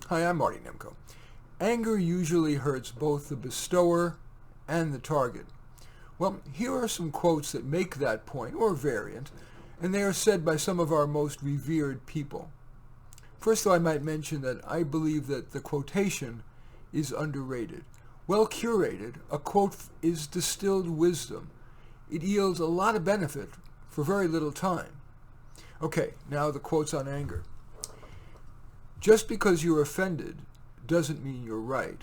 Hi, I'm Marty Nemko. Anger usually hurts both the bestower and the target. Well, here are some quotes that make that point, or variant, and they are said by some of our most revered people. First, though, I might mention that I believe that the quotation is underrated. Well curated, a quote is distilled wisdom. It yields a lot of benefit for very little time. Okay, now the quotes on anger. Just because you're offended doesn't mean you're right.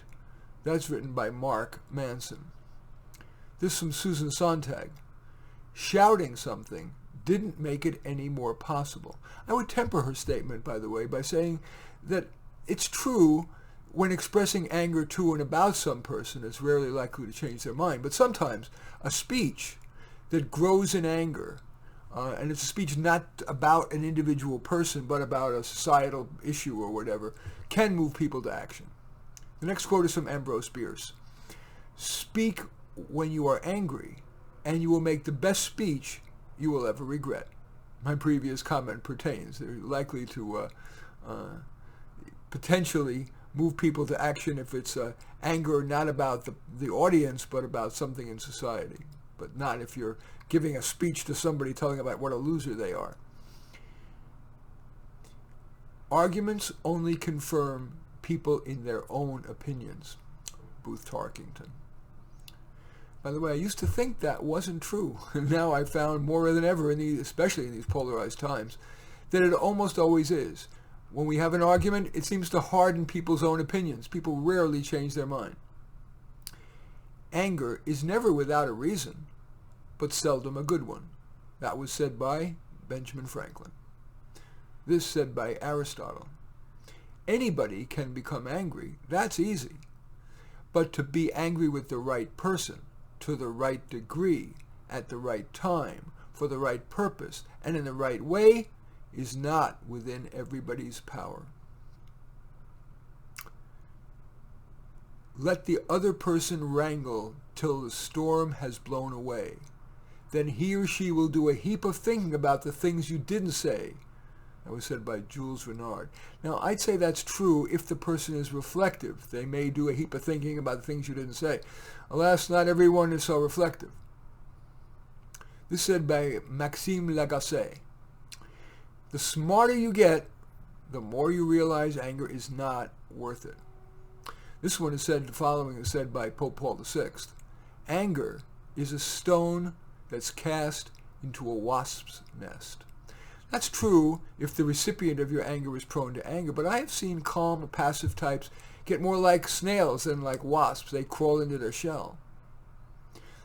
That's written by Mark Manson. This from Susan Sontag. Shouting something didn't make it any more possible. I would temper her statement, by the way, by saying that it's true when expressing anger to and about some person is rarely likely to change their mind. But sometimes a speech that grows in anger, and it's a speech not about an individual person, but about a societal issue or whatever, can move people to action. The next quote is from Ambrose Bierce. Speak when you are angry, and you will make the best speech you will ever regret. My previous comment pertains. They're likely to potentially move people to action if it's anger not about the audience, but about something in society. But not if you're giving a speech to somebody telling about what a loser they are. Arguments only confirm people in their own opinions. Booth Tarkington. By the way, I used to think that wasn't true. Now I've found more than ever, especially in these polarized times, that it almost always is. When we have an argument, it seems to harden people's own opinions. People rarely change their mind. Anger is never without a reason, but seldom a good one. That was said by Benjamin Franklin. This said by Aristotle. Anybody can become angry. That's easy. But to be angry with the right person, to the right degree, at the right time, for the right purpose, and in the right way, is not within everybody's power. Let the other person wrangle till the storm has blown away. Then he or she will do a heap of thinking about the things you didn't say. That was said by Jules Renard. Now, I'd say that's true if the person is reflective. They may do a heap of thinking about the things you didn't say. Alas, not everyone is so reflective. This is said by Maxime Lagacé. The smarter you get, the more you realize anger is not worth it. This one is said, the following is said by Pope Paul VI. Anger is a stone that's cast into a wasp's nest. That's true if the recipient of your anger is prone to anger, but I have seen calm or passive types get more like snails than like wasps. They crawl into their shell.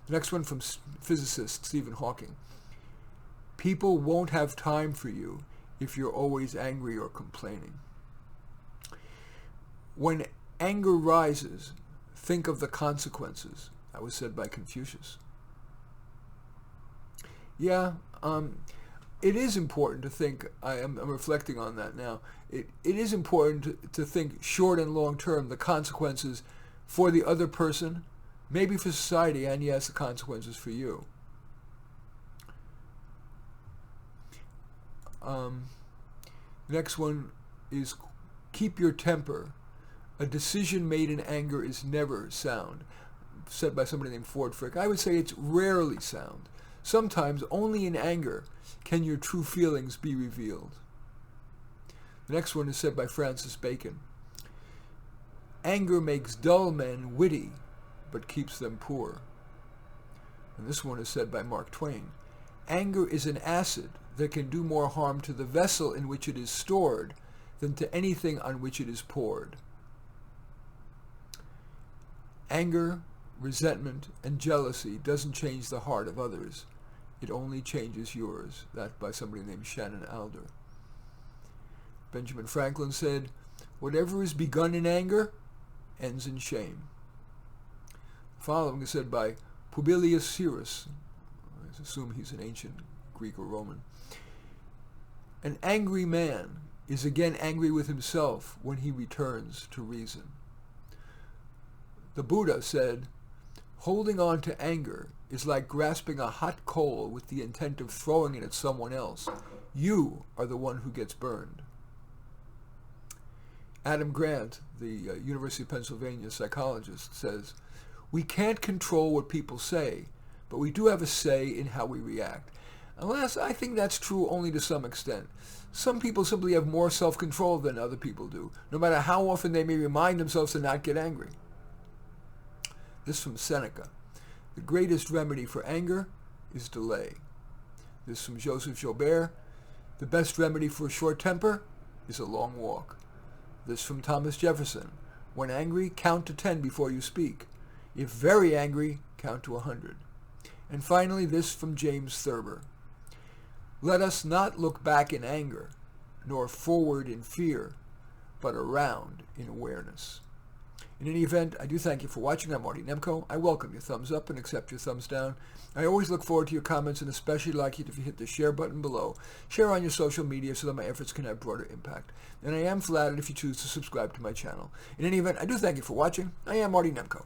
The next one from physicist Stephen Hawking. People won't have time for you if you're always angry or complaining. When anger rises, think of the consequences. That was said by Confucius. Yeah, it is important to think, I'm reflecting on that now, it is important to think short and long term, the consequences for the other person, maybe for society, and yes, the consequences for you. Next one is keep your temper. A decision made in anger is never sound. Said by somebody named Ford Frick. I would say it's rarely sound. Sometimes only in anger can your true feelings be revealed. The next one is said by Francis Bacon. Anger makes dull men witty, but keeps them poor. And this one is said by Mark Twain. Anger is an acid that can do more harm to the vessel in which it is stored than to anything on which it is poured. Anger, resentment, and jealousy doesn't change the heart of others. It only changes yours. That by somebody named Shannon Alder. Benjamin Franklin said, whatever is begun in anger ends in shame. The following is said by Publius Syrus. I assume he's an ancient Greek or Roman. An angry man is again angry with himself when he returns to reason. The Buddha said, holding on to anger is like grasping a hot coal with the intent of throwing it at someone else. You are the one who gets burned. Adam Grant, the University of Pennsylvania psychologist, says, "We can't control what people say, but we do have a say in how we react." Alas, I think that's true only to some extent. Some people simply have more self-control than other people do, no matter how often they may remind themselves to not get angry. This from Seneca. "The greatest remedy for anger is delay." This from Joseph Joubert. "The best remedy for a short temper is a long walk." This from Thomas Jefferson. "When angry, count to 10 before you speak. If very angry, count to 100. And finally, this from James Thurber. "Let us not look back in anger, nor forward in fear, but around in awareness." In any event, I do thank you for watching. I'm Marty Nemko. I welcome your thumbs up and accept your thumbs down. I always look forward to your comments, and especially like it if you hit the share button below. Share on your social media so that my efforts can have broader impact. And I am flattered if you choose to subscribe to my channel. In any event, I do thank you for watching. I am Marty Nemko.